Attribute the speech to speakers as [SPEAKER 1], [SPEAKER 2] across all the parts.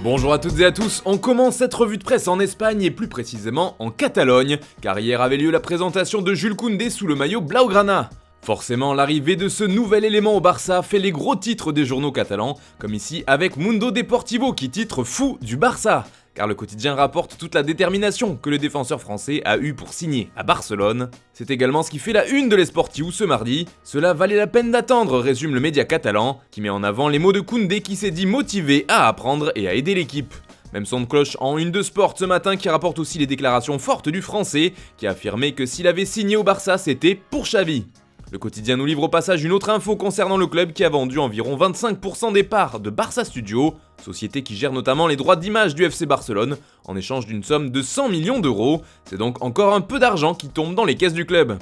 [SPEAKER 1] Bonjour à toutes et à tous, on commence cette revue de presse en Espagne et plus précisément en Catalogne, car hier avait lieu la présentation de Jules Koundé sous le maillot Blaugrana. Forcément, l'arrivée de ce nouvel élément au Barça fait les gros titres des journaux catalans, comme ici avec Mundo Deportivo qui titre fou du Barça, car le quotidien rapporte toute la détermination que le défenseur français a eu pour signer à Barcelone. C'est également ce qui fait la une de l'Esportiu ce mardi. Cela valait la peine d'attendre, résume le média catalan, qui met en avant les mots de Koundé qui s'est dit motivé à apprendre et à aider l'équipe. Même son de cloche en une de Sport ce matin qui rapporte aussi les déclarations fortes du français, qui a affirmé que s'il avait signé au Barça, c'était pour Xavi. Le quotidien nous livre au passage une autre info concernant le club qui a vendu environ 25% des parts de Barça Studio, société qui gère notamment les droits d'image du FC Barcelone, en échange d'une somme de 100 millions d'euros. C'est donc encore un peu d'argent qui tombe dans les caisses du club.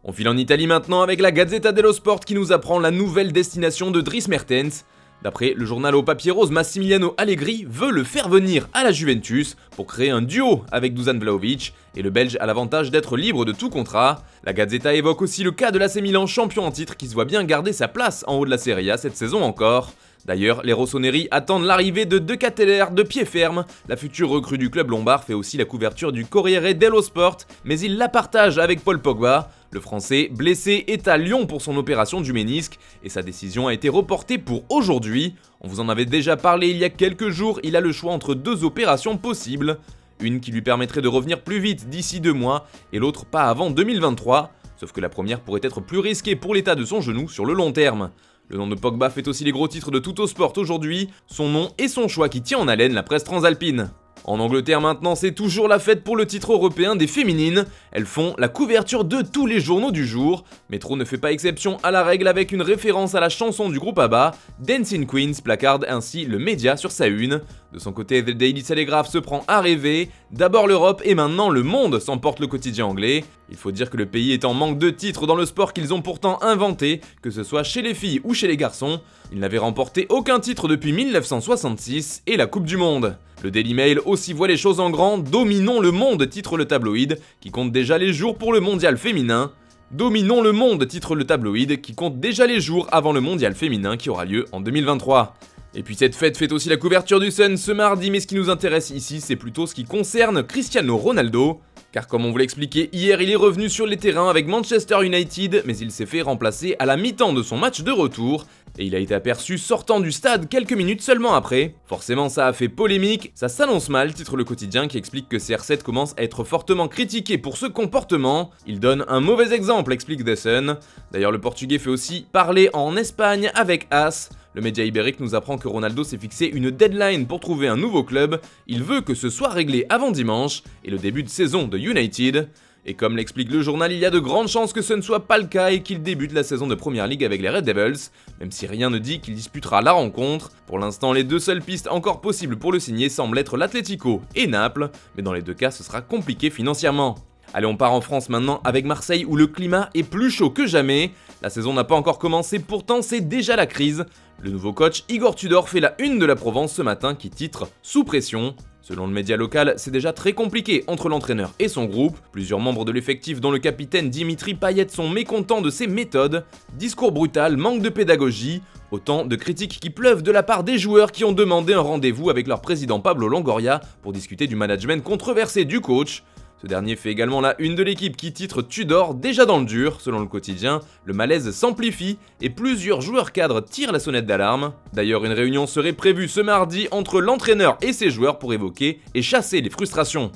[SPEAKER 1] On file en Italie maintenant avec la Gazzetta dello Sport qui nous apprend la nouvelle destination de Dries Mertens. D'après le journal au papier rose, Massimiliano Allegri veut le faire venir à la Juventus pour créer un duo avec Dusan Vlahovic, et le Belge a l'avantage d'être libre de tout contrat. La Gazzetta évoque aussi le cas de l'AC Milan, champion en titre, qui se voit bien garder sa place en haut de la Serie A cette saison encore. D'ailleurs, les rossoneri attendent l'arrivée de De Ketelaere de pied ferme. La future recrue du club lombard fait aussi la couverture du Corriere dello Sport, mais il la partage avec Paul Pogba. Le Français, blessé, est à Lyon pour son opération du ménisque et sa décision a été reportée pour aujourd'hui. On vous en avait déjà parlé il y a quelques jours, il a le choix entre deux opérations possibles. Une qui lui permettrait de revenir plus vite d'ici 2 mois et l'autre pas avant 2023. Sauf que la première pourrait être plus risquée pour l'état de son genou sur le long terme. Le nom de Pogba fait aussi les gros titres de Tuttosport aujourd'hui, son nom et son choix qui tient en haleine la presse transalpine. En Angleterre maintenant, c'est toujours la fête pour le titre européen des féminines. Elles font la couverture de tous les journaux du jour. Metro ne fait pas exception à la règle avec une référence à la chanson du groupe ABBA. Dancing Queens placarde ainsi le média sur sa une. De son côté, The Daily Telegraph se prend à rêver. D'abord l'Europe et maintenant le monde s'emporte le quotidien anglais. Il faut dire que le pays est en manque de titres dans le sport qu'ils ont pourtant inventé, que ce soit chez les filles ou chez les garçons. Ils n'avaient remporté aucun titre depuis 1966 et la Coupe du Monde. Le Daily Mail aussi voit les choses en grand. Dominons le monde, titre le tabloïd, qui compte déjà les jours pour le mondial féminin. Dominons le monde, titre le tabloïd, qui compte déjà les jours avant le mondial féminin qui aura lieu en 2023. Et puis cette fête fait aussi la couverture du Sun ce mardi, mais ce qui nous intéresse ici, c'est plutôt ce qui concerne Cristiano Ronaldo. Car comme on vous l'expliquait hier, il est revenu sur les terrains avec Manchester United, mais il s'est fait remplacer à la mi-temps de son match de retour, et il a été aperçu sortant du stade quelques minutes seulement après. Forcément ça a fait polémique, ça s'annonce mal, titre le quotidien qui explique que CR7 commence à être fortement critiqué pour ce comportement. Il donne un mauvais exemple, explique The Sun. D'ailleurs le portugais fait aussi parler en Espagne avec AS. Le média ibérique nous apprend que Ronaldo s'est fixé une deadline pour trouver un nouveau club. Il veut que ce soit réglé avant dimanche et le début de saison de United. Et comme l'explique le journal, il y a de grandes chances que ce ne soit pas le cas et qu'il débute la saison de Premier League avec les Red Devils, même si rien ne dit qu'il disputera la rencontre. Pour l'instant, les deux seules pistes encore possibles pour le signer semblent être l'Atlético et Naples, mais dans les deux cas, ce sera compliqué financièrement. Allez, on part en France maintenant avec Marseille où le climat est plus chaud que jamais. La saison n'a pas encore commencé, pourtant c'est déjà la crise. Le nouveau coach Igor Tudor fait la une de la Provence ce matin qui titre « Sous pression ». Selon le média local, c'est déjà très compliqué entre l'entraîneur et son groupe. Plusieurs membres de l'effectif dont le capitaine Dimitri Payet sont mécontents de ses méthodes. Discours brutal, manque de pédagogie, autant de critiques qui pleuvent de la part des joueurs qui ont demandé un rendez-vous avec leur président Pablo Longoria pour discuter du management controversé du coach. Ce dernier fait également la une de l'équipe qui titre Tudor déjà dans le dur. Selon le quotidien, le malaise s'amplifie et plusieurs joueurs cadres tirent la sonnette d'alarme. D'ailleurs, une réunion serait prévue ce mardi entre l'entraîneur et ses joueurs pour évoquer et chasser les frustrations.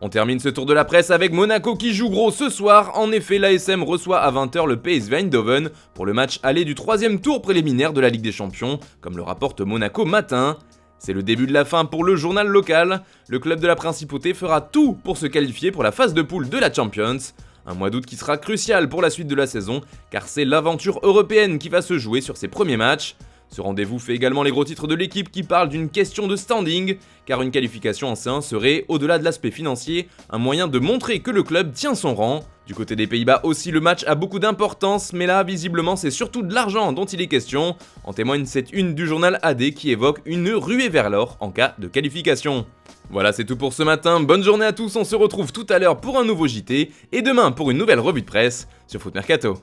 [SPEAKER 1] On termine ce tour de la presse avec Monaco qui joue gros ce soir. En effet, l'ASM reçoit à 20h le PSV Eindhoven pour le match aller du 3e tour préliminaire de la Ligue des Champions, comme le rapporte Monaco Matin. C'est le début de la fin pour le journal local. Le club de la Principauté fera tout pour se qualifier pour la phase de poule de la Champions. Un mois d'août qui sera crucial pour la suite de la saison, car c'est l'aventure européenne qui va se jouer sur ses premiers matchs. Ce rendez-vous fait également les gros titres de l'équipe qui parlent d'une question de standing, car une qualification en C1 serait, au-delà de l'aspect financier, un moyen de montrer que le club tient son rang. Du côté des Pays-Bas aussi, le match a beaucoup d'importance, mais là, visiblement, c'est surtout de l'argent dont il est question. En témoigne cette une du journal AD qui évoque une ruée vers l'or en cas de qualification. Voilà, c'est tout pour ce matin. Bonne journée à tous, on se retrouve tout à l'heure pour un nouveau JT, et demain pour une nouvelle revue de presse sur Foot Mercato.